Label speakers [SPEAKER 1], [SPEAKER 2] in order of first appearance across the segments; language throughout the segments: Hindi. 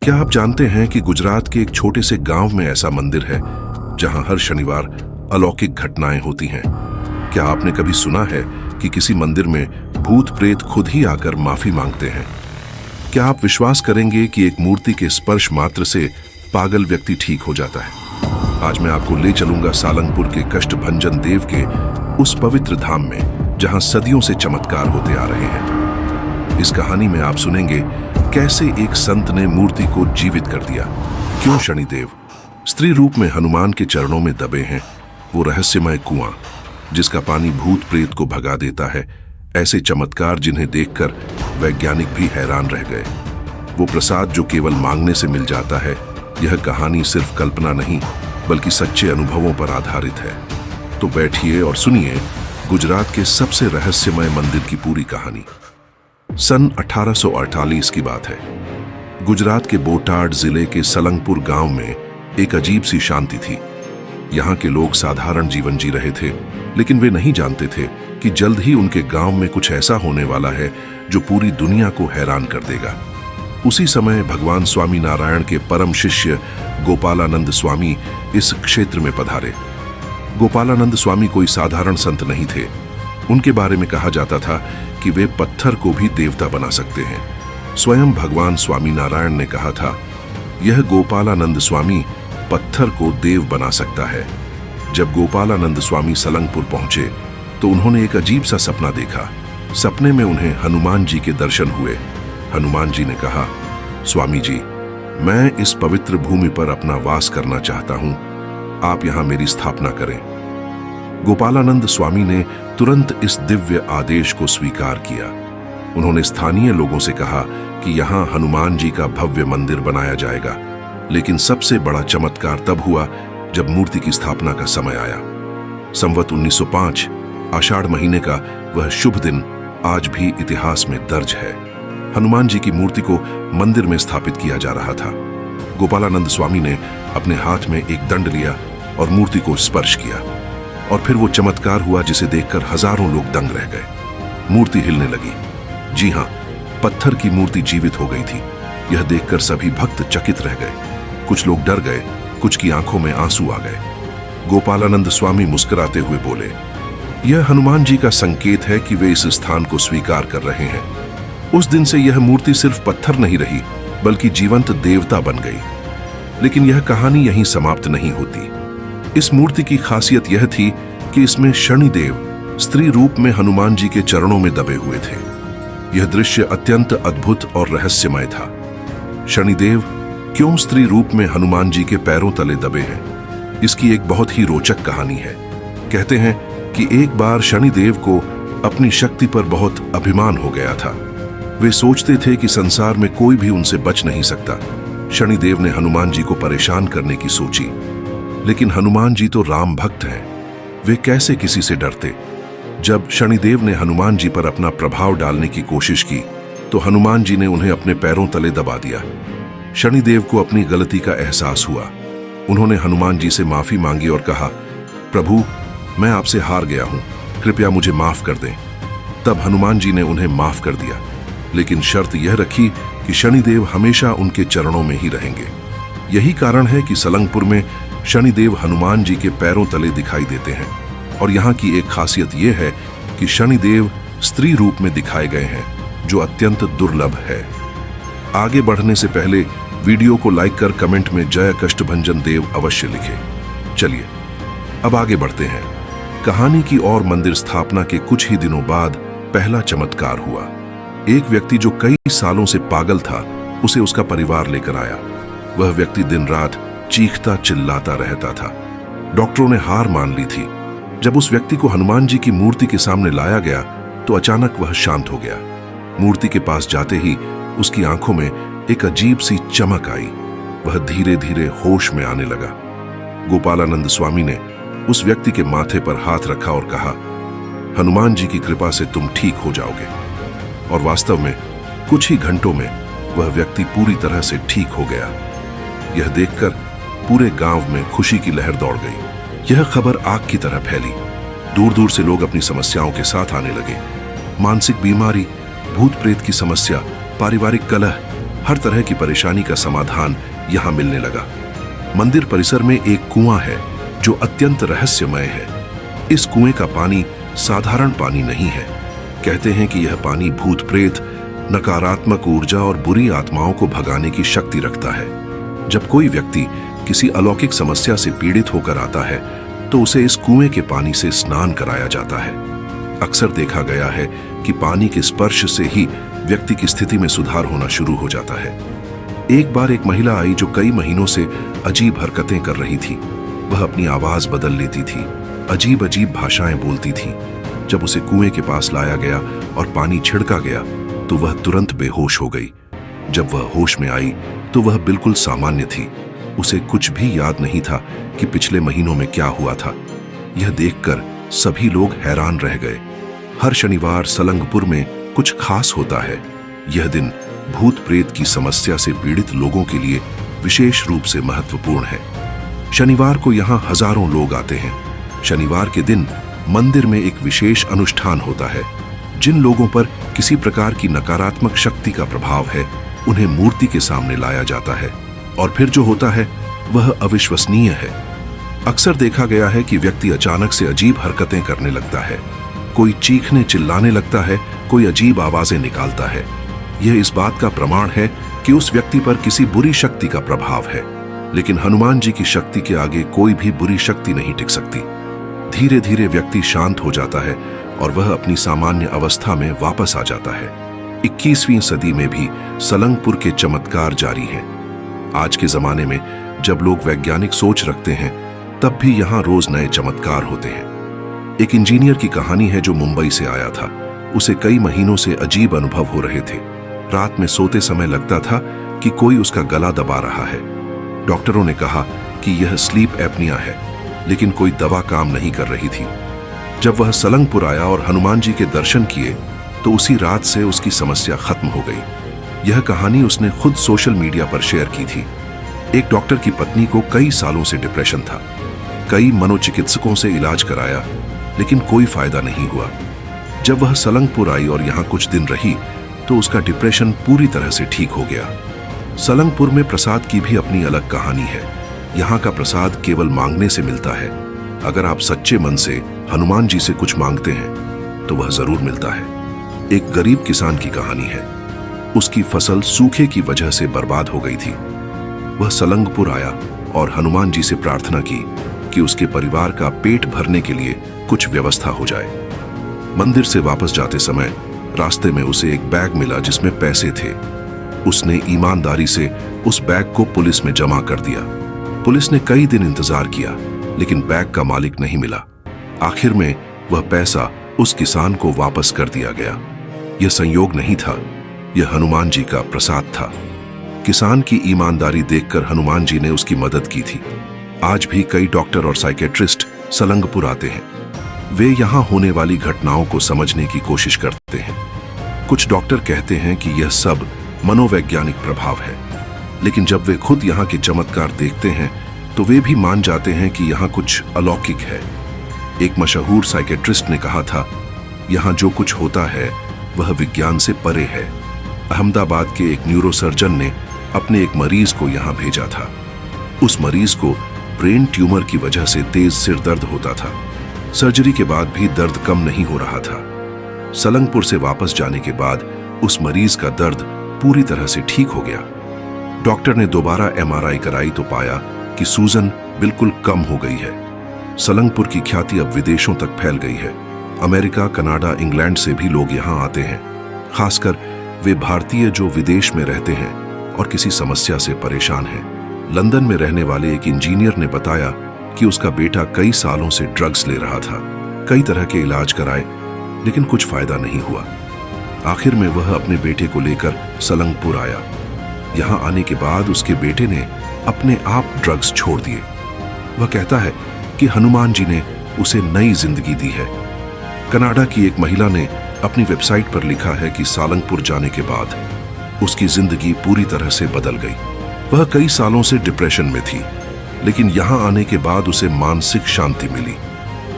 [SPEAKER 1] क्या आप जानते हैं कि गुजरात के एक छोटे से गांव में ऐसा मंदिर है जहां हर शनिवार अलौकिक घटनाएं होती हैं? क्या आपने कभी सुना है कि किसी मंदिर में भूत प्रेत खुद ही आकर माफी मांगते हैं? क्या आप विश्वास करेंगे कि एक मूर्ति के स्पर्श मात्र से पागल व्यक्ति ठीक हो जाता है? आज मैं आपको ले चलूंगा सालंगपुर के कष्टभंजन देव के उस पवित्र धाम में जहां सदियों से चमत्कार होते आ रहे हैं। इस कहानी में आप सुनेंगे कैसे एक संत ने मूर्ति को जीवित कर दिया, क्यों शनिदेव स्त्री रूप में हनुमान के चरणों में दबे हैं, वो रहस्यमय कुआं जिसका पानी भूत प्रेत को भगा देता है, ऐसे चमत्कार जिन्हें देखकर वैज्ञानिक भी हैरान रह गए, वो प्रसाद जो केवल मांगने से मिल जाता है। यह कहानी सिर्फ कल्पना नहीं बल्कि सच्चे अनुभवों पर आधारित है। तो बैठिए और सुनिए गुजरात के सबसे रहस्यमय मंदिर की पूरी कहानी। सन 1848 की बात है। गुजरात के बोटाड जिले के सलंगपुर गांव में एक अजीब सी शांति थी। यहाँ के लोग साधारण जीवन जी रहे थे, लेकिन वे नहीं जानते थे कि जल्द ही उनके गांव में कुछ ऐसा होने वाला है जो पूरी दुनिया को हैरान कर देगा। उसी समय भगवान स्वामी नारायण के परम शिष्य गोपालानंद स्वामी इस क्षेत्र में पधारे। गोपालानंद स्वामी कोई साधारण संत नहीं थे। उनके बारे में कहा जाता था कि वे पत्थर को भी देवता बना सकते हैं। स्वयं भगवान स्वामी नारायण ने कहा था, यह गोपालानंद स्वामी पत्थर को देव बना सकता है। जब गोपालानंद स्वामी सलंगपुर पहुंचे तो उन्होंने एक अजीब सा सपना देखा। सपने में उन्हें हनुमान जी के दर्शन हुए। हनुमान जी ने कहा, स्वामी जी, मैं इस पवित्र भूमि पर अपना वास करना चाहता हूं, आप यहां मेरी स्थापना करें। गोपालानंद स्वामी ने तुरंत इस दिव्य आदेश को स्वीकार किया। उन्होंने स्थानीय लोगों से कहा कि यहां हनुमान जी का भव्य मंदिर बनाया जाएगा। लेकिन सबसे बड़ा चमत्कार तब हुआ जब मूर्ति की स्थापना का समय आया। संवत 1905 आषाढ़ महीने का वह शुभ दिन आज भी इतिहास में दर्ज है। हनुमान जी की मूर्ति को मंदिर में स्थापित किया जा रहा था। गोपालानंद स्वामी ने अपने हाथ में एक दंड लिया और मूर्ति को स्पर्श किया, और फिर वो चमत्कार हुआ जिसे देखकर हजारों लोग दंग रह गए। मूर्ति हिलने लगी। जी हां, पत्थर की मूर्ति जीवित हो गई थी। यह देखकर सभी भक्त चकित रह गए। कुछ लोग डर गए, कुछ की आंखों में आंसू आ गए। गोपालानंद स्वामी मुस्कुराते हुए बोले, यह हनुमान जी का संकेत है कि वे इस स्थान को स्वीकार कर रहे हैं। उस दिन से यह मूर्ति सिर्फ पत्थर नहीं रही बल्कि जीवंत देवता बन गई। लेकिन यह कहानी यहीं समाप्त नहीं होती। इस मूर्ति की खासियत यह थी कि इसमें शनिदेव स्त्री रूप में हनुमान जी के चरणों में दबे हुए थे। यह दृश्य अत्यंत अद्भुत और रहस्यमय था। शनिदेव क्यों स्त्री रूप में हनुमान जी के पैरों तले दबे हैं, इसकी एक बहुत ही रोचक कहानी है। कहते हैं कि एक बार शनिदेव को अपनी शक्ति पर बहुत अभिमान हो गया था। वे सोचते थे कि संसार में कोई भी उनसे बच नहीं सकता। शनिदेव ने हनुमान जी को परेशान करने की सोची, लेकिन हनुमान जी तो राम भक्त हैं, वे कैसे किसी से डरते। जब शनिदेव ने हनुमान जी पर अपना प्रभाव डालने की कोशिश की तो हनुमान जी ने उन्हें अपने पैरों तले दबा दिया। शनिदेव को अपनी गलती का एहसास हुआ। उन्होंने हनुमान जी से माफी मांगी और कहा, प्रभु, मैं आपसे हार गया हूं, कृपया मुझे माफ कर दें। तब हनुमान जी ने उन्हें माफ कर दिया, लेकिन शर्त यह रखी कि शनिदेव हमेशा उनके चरणों में ही रहेंगे। यही कारण है कि सलंगपुर में शनिदेव हनुमान जी के पैरों तले दिखाई देते हैं। और यहाँ की एक खासियत यह है कि शनिदेव स्त्री रूप में दिखाए गए हैं, जो अत्यंत दुर्लभ है। आगे बढ़ने से पहले वीडियो को लाइक कर कमेंट में जय कष्टभंजन देव अवश्य लिखें। चलिए अब आगे बढ़ते हैं। कहानी की और मंदिर स्थापना के कुछ ही दिनों बाद पहला चमत्कार हुआ। एक व्यक्ति जो कई सालों से पागल था, उसे उसका परिवार लेकर आया। वह व्यक्ति दिन रात चीखता चिल्लाता रहता था। डॉक्टरों ने हार मान ली थी। जब उस व्यक्ति को हनुमान जी की मूर्ति के सामने लाया गया तो अचानक वह शांत हो गया। मूर्ति के पास जाते ही उसकी आंखों में एक अजीब सी चमक आई। वह धीरे धीरे होश में आने लगा। गोपालानंद स्वामी ने उस व्यक्ति के माथे पर हाथ रखा और कहा, हनुमान जी की कृपा से तुम ठीक हो जाओगे। और वास्तव में कुछ ही घंटों में वह व्यक्ति पूरी तरह से ठीक हो गया। यह देखकर पूरे गांव में खुशी की लहर दौड़ गई। यह खबर आग की तरह फैली। दूर दूर से लोग अपनी समस्याओं के साथ आने लगे। मानसिक बीमारी, भूत प्रेत की समस्या, पारिवारिक कलह, हर तरह की परेशानी का समाधान यहाँ मिलने लगा। मंदिर परिसर में एक कुआं है जो अत्यंत रहस्यमय है। इस कुएं का पानी साधारण पानी नहीं है। कहते हैं कि यह पानी भूत प्रेत, नकारात्मक ऊर्जा और बुरी आत्माओं को भगाने की शक्ति रखता है। जब कोई व्यक्ति किसी अलौकिक समस्या से पीड़ित होकर आता है तो उसे इस कुएं के पानी से स्नान कराया जाता है। अक्सर देखा गया है कि पानी के स्पर्श से ही व्यक्ति की स्थिति में सुधार होना शुरू हो जाता है। एक बार एक महिला आई जो कई महीनों से अजीब हरकतें कर रही थी। वह अपनी आवाज बदल लेती थी, अजीब अजीब भाषाएं बोलती थी। जब उसे कुएं के पास लाया गया और पानी छिड़का गया तो वह तुरंत बेहोश हो गई। जब वह होश में आई तो वह बिल्कुल सामान्य थी। उसे कुछ भी याद नहीं था कि पिछले महीनों में क्या हुआ था। यह देखकर सभी लोग हैरान रह गए। हर शनिवार सलंगपुर में कुछ खास होता है। यह दिन भूत प्रेत की समस्या से पीड़ित लोगों के लिए विशेष रूप से महत्वपूर्ण है। शनिवार को यहाँ हजारों लोग आते हैं। शनिवार के दिन मंदिर में एक विशेष अनुष्ठान होता है। जिन लोगों पर किसी प्रकार की नकारात्मक शक्ति का प्रभाव है उन्हें मूर्ति के सामने लाया जाता है और फिर जो होता है वह अविश्वसनीय है। अक्सर देखा गया है कि व्यक्ति अचानक से अजीब हरकतें करने लगता है। कोई चीखने चिल्लाने लगता है, कोई अजीब आवाजें निकालता है। यह इस बात का प्रमाण है कि उस व्यक्ति पर किसी बुरी शक्ति का प्रभाव है। लेकिन हनुमान जी की शक्ति के आगे कोई भी बुरी शक्ति नहीं टिक सकती। धीरे धीरे व्यक्ति शांत हो जाता है और वह अपनी सामान्य अवस्था में वापस आ जाता है। 21वीं सदी में भी सलंगपुर के चमत्कार जारी हैं। आज के जमाने में जब लोग वैज्ञानिक सोच रखते हैं तब भी यहाँ रोज नए चमत्कार होते हैं। एक इंजीनियर की कहानी है जो मुंबई से आया था। उसे कई महीनों से अजीब अनुभव हो रहे थे। रात में सोते समय लगता था कि कोई उसका गला दबा रहा है। डॉक्टरों ने कहा कि यह स्लीप एपनिया है, लेकिन कोई दवा काम नहीं कर रही थी। जब वह सलंगपुर आया और हनुमान जी के दर्शन किए तो उसी रात से उसकी समस्या खत्म हो गई। यह कहानी उसने खुद सोशल मीडिया पर शेयर की थी। एक डॉक्टर की पत्नी को कई सालों से डिप्रेशन था। कई मनोचिकित्सकों से इलाज कराया, लेकिन कोई फायदा नहीं हुआ। जब वह सलंगपुर आई और यहाँ कुछ दिन रही तो उसका डिप्रेशन पूरी तरह से ठीक हो गया। सलंगपुर में प्रसाद की भी अपनी अलग कहानी है। यहाँ का प्रसाद केवल मांगने से मिलता है। अगर आप सच्चे मन से हनुमान जी से कुछ मांगते हैं तो वह जरूर मिलता है। एक गरीब किसान की कहानी है। उसकी फसल सूखे की वजह से बर्बाद हो गई थी। वह सलंगपुर आया और हनुमान जी से प्रार्थना की कि उसके परिवार का पेट भरने के लिए कुछ व्यवस्था हो जाए। मंदिर से वापस जाते समय रास्ते में उसे एक बैग मिला जिसमें पैसे थे। उसने ईमानदारी से उस बैग को पुलिस में जमा कर दिया। पुलिस ने कई दिन इंतजार किया, लेकिन बैग का मालिक नहीं मिला। आखिर में वह पैसा उस किसान को वापस कर दिया गया। यह संयोग नहीं था, यह हनुमान जी का प्रसाद था। किसान की ईमानदारी देखकर हनुमान जी ने उसकी मदद की थी। आज भी कई डॉक्टर और साइकेट्रिस्ट सलंगपुर आते हैं। वे यहाँ होने वाली घटनाओं को समझने की कोशिश करते हैं। कुछ डॉक्टर कहते हैं कि यह सब मनोवैज्ञानिक प्रभाव है, लेकिन जब वे खुद यहाँ के चमत्कार देखते हैं तो वे भी मान जाते हैं कि यहाँ कुछ अलौकिक है। एक मशहूर साइकेट्रिस्ट ने कहा था, यहाँ जो कुछ होता है वह विज्ञान से परे है। अहमदाबाद के एक न्यूरोसर्जन ने अपने एक मरीज को यहाँ भेजा था। उस मरीज को ब्रेन ट्यूमर की वजह से तेज सिर दर्द होता था। सर्जरी के बाद भी दर्द कम नहीं हो रहा था। सलंगपुर से वापस जाने के बाद उस मरीज का दर्द पूरी तरह से ठीक हो गया। डॉक्टर ने दोबारा MRI कराई तो पाया कि सूजन बिल्कुल कम हो गई है। सलंगपुर की ख्याति अब विदेशों तक फैल गई है। अमेरिका, कनाडा, इंग्लैंड से भी लोग यहाँ आते हैं, खासकर वे भारतीय जो विदेश में रहते हैं और किसी समस्या से परेशान हैं। लंदन में रहने वाले एक इंजीनियर ने बताया कि उसका बेटा कई सालों से ड्रग्स ले रहा था। कई तरह के इलाज कराए, लेकिन कुछ फायदा नहीं हुआ। आखिर में वह अपने बेटे को लेकर सलंगपुर आया। यहाँ आने के बाद उसके बेटे ने अपने आप ड्रग्स छोड़ दिए। वह कहता है कि हनुमान जी ने उसे नई जिंदगी दी है। कनाडा की एक महिला ने अपनी वेबसाइट पर लिखा है कि सलंगपुर जाने के बाद उसकी जिंदगी पूरी तरह से बदल गई। वह कई सालों से डिप्रेशन में थी, लेकिन यहाँ आने के बाद उसे मानसिक शांति मिली।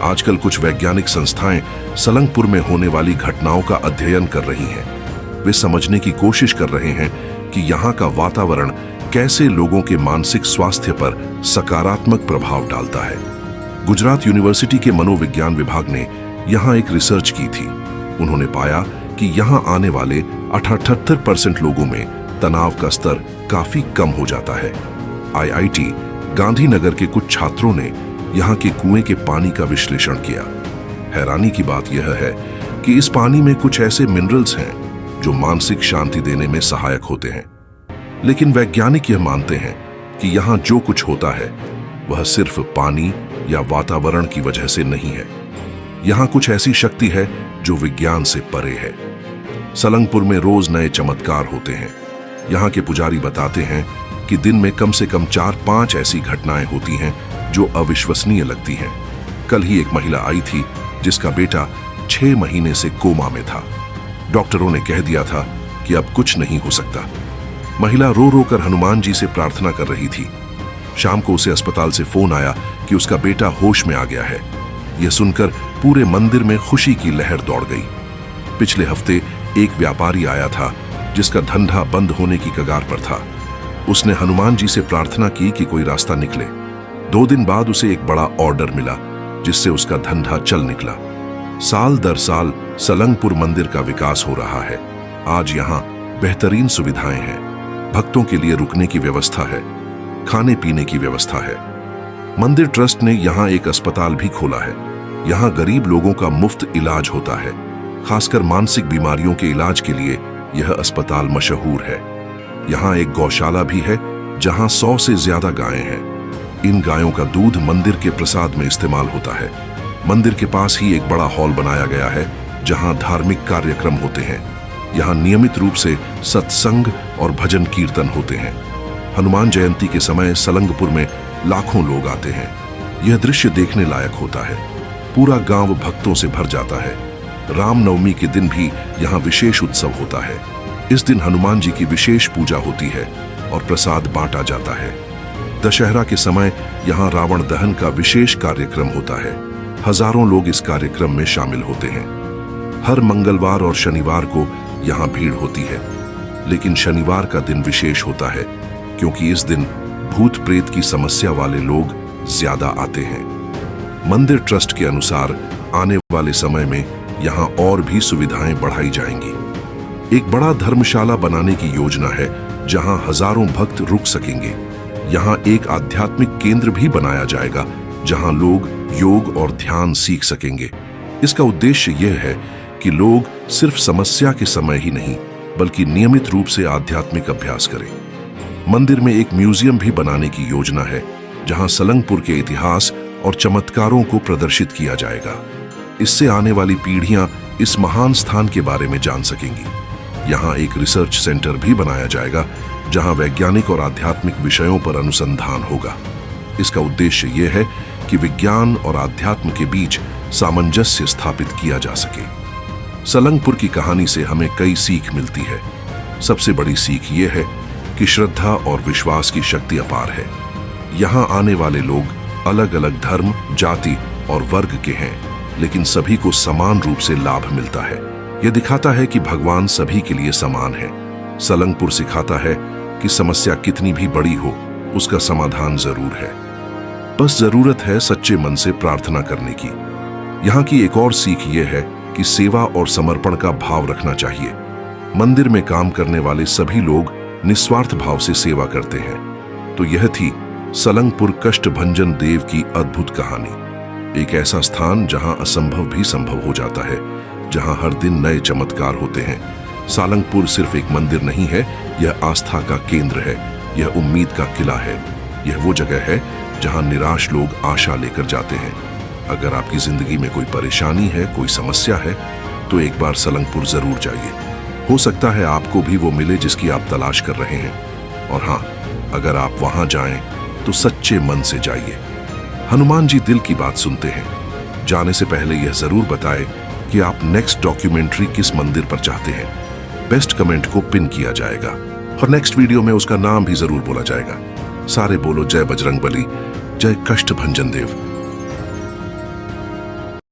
[SPEAKER 1] आजकल कुछ वैज्ञानिक संस्थाएं सलंगपुर में होने वाली घटनाओं का अध्ययन कर रही हैं। वे समझने की कोशिश कर रहे हैं कि यहाँ का वातावरण कैसे लोगों के मानसिक स्वास्थ्य पर सकारात्मक प्रभाव डालता है। गुजरात यूनिवर्सिटी के मनोविज्ञान विभाग ने यहाँ एक रिसर्च की थी। उन्होंने पाया कि यहाँ आने वाले 78% लोगों में तनाव का स्तर काफी कम हो जाता है। IIT गांधीनगर के कुछ छात्रों ने यहाँ के कुएं के पानी का विश्लेषण किया। हैरानी की बात यह है कि इस पानी में कुछ ऐसे मिनरल्स हैं जो मानसिक शांति देने में सहायक होते हैं। लेकिन वैज्ञानिक यह मानते हैं कि यहाँ जो कुछ होता है वह सिर्फ पानी या वातावरण की वजह से नहीं है। यहाँ कुछ ऐसी शक्ति है जो विज्ञान से परे है। सलंगपुर में रोज नए चमत्कार होते हैं। यहाँ के पुजारी बताते हैं कि दिन में कम से कम 4-5 ऐसी घटनाएं होती हैं जो अविश्वसनीय लगती हैं। कल ही एक महिला आई थी जिसका बेटा 6 महीने से कोमा में था। डॉक्टरों ने कह दिया था कि अब कुछ नहीं हो सकता। महिला रो रो कर हनुमान जी से प्रार्थना कर रही थी। शाम को उसे अस्पताल से फोन आया कि उसका बेटा होश में आ गया है। यह सुनकर पूरे मंदिर में खुशी की लहर दौड़ गई। पिछले हफ्ते एक व्यापारी आया था जिसका धंधा बंद होने की कगार पर था। उसने हनुमान जी से प्रार्थना की कि कोई रास्ता निकले। 2 दिन बाद उसे एक बड़ा ऑर्डर मिला जिससे उसका धंधा चल निकला। साल दर साल सलंगपुर मंदिर का विकास हो रहा है। आज यहाँ बेहतरीन सुविधाएं हैं। भक्तों के लिए रुकने की व्यवस्था है, खाने पीने की व्यवस्था है। मंदिर ट्रस्ट ने यहाँ एक अस्पताल भी खोला है। यहाँ गरीब लोगों का मुफ्त इलाज होता है। खासकर मानसिक बीमारियों के इलाज के लिए यह अस्पताल मशहूर है। यहाँ एक गौशाला भी है जहाँ 100 से ज्यादा गायें हैं। इन गायों का दूध मंदिर के प्रसाद में इस्तेमाल होता है। मंदिर के पास ही एक बड़ा हॉल बनाया गया है जहाँ धार्मिक कार्यक्रम होते हैं। यहाँ नियमित रूप से सत्संग और भजन कीर्तन होते हैं। हनुमान जयंती के समय सलंगपुर में लाखों लोग आते हैं। यह दृश्य देखने लायक होता है। पूरा गांव भक्तों से भर जाता है। रामनवमी के दिन भी यहाँ विशेष उत्सव होता है। इस दिन हनुमान जी की विशेष पूजा होती है और प्रसाद बांटा जाता है। दशहरा के समय यहाँ रावण दहन का विशेष कार्यक्रम होता है। हजारों लोग इस कार्यक्रम में शामिल होते हैं। हर मंगलवार और शनिवार को यहाँ भीड़ होती है। लेकिन शनिवार का दिन विशेष होता है क्योंकि इस दिन भूत प्रेत की समस्या वाले लोग ज्यादा आते हैं। मंदिर ट्रस्ट के अनुसार आने वाले समय में यहाँ और भी सुविधाएं बढ़ाई जाएंगी। एक बड़ा धर्मशाला बनाने की योजना है जहाँ हजारों भक्त रुक सकेंगे। यहाँ एक आध्यात्मिक केंद्र भी बनाया जाएगा जहाँ लोग योग और ध्यान सीख सकेंगे। इसका उद्देश्य यह है कि लोग सिर्फ समस्या के समय ही नहीं बल्कि नियमित रूप से आध्यात्मिक अभ्यास करें। मंदिर में एक म्यूजियम भी बनाने की योजना है जहां सलंगपुर के इतिहास और चमत्कारों को प्रदर्शित किया जाएगा। इससे आने वाली पीढ़ियां इस महान स्थान के बारे में जान सकेंगी। यहाँ एक रिसर्च सेंटर भी बनाया जाएगा जहां वैज्ञानिक और आध्यात्मिक विषयों पर अनुसंधान होगा। इसका उद्देश्य यह है कि विज्ञान और आध्यात्म के बीच सामंजस्य स्थापित किया जा सके। सलंगपुर की कहानी से हमें कई सीख मिलती है। सबसे बड़ी सीख यह है कि श्रद्धा और विश्वास की शक्ति अपार है। यहाँ आने वाले लोग अलग अलग धर्म, जाति और वर्ग के हैं, लेकिन सभी को समान रूप से लाभ मिलता है। यह दिखाता है कि भगवान सभी के लिए समान है। सलंगपुर सिखाता है कि समस्या कितनी भी बड़ी हो, उसका समाधान जरूर है। बस जरूरत है सच्चे मन से प्रार्थना करने की। यहाँ की एक और सीख यह है कि सेवा और समर्पण का भाव रखना चाहिए। मंदिर में काम करने वाले सभी लोग निस्वार्थ भाव से सेवा करते हैं। तो यह थी सलंगपुर कष्टभंजन देव की अद्भुत कहानी। एक ऐसा स्थान जहां असंभव भी संभव हो जाता है, जहां हर दिन नए चमत्कार होते हैं। सलंगपुर सिर्फ एक मंदिर नहीं है, यह आस्था का केंद्र है, यह उम्मीद का किला है। यह वो जगह है जहां निराश लोग आशा लेकर जाते हैं। अगर आपकी जिंदगी में कोई परेशानी है, कोई समस्या है, तो एक बार सलंगपुर जरूर जाइए। हो सकता है आपको भी वो मिले जिसकी आप तलाश कर रहे हैं। और हाँ, अगर आप वहां जाएं तो सच्चे मन से जाइए। हनुमान जी दिल की बात सुनते हैं। जाने से पहले यह जरूर बताएं कि आप नेक्स्ट डॉक्यूमेंट्री किस मंदिर पर चाहते हैं। बेस्ट कमेंट को पिन किया जाएगा और नेक्स्ट वीडियो में उसका नाम भी जरूर बोला जाएगा। सारे बोलो जय बजरंगबली, जय कष्टभंजन देव।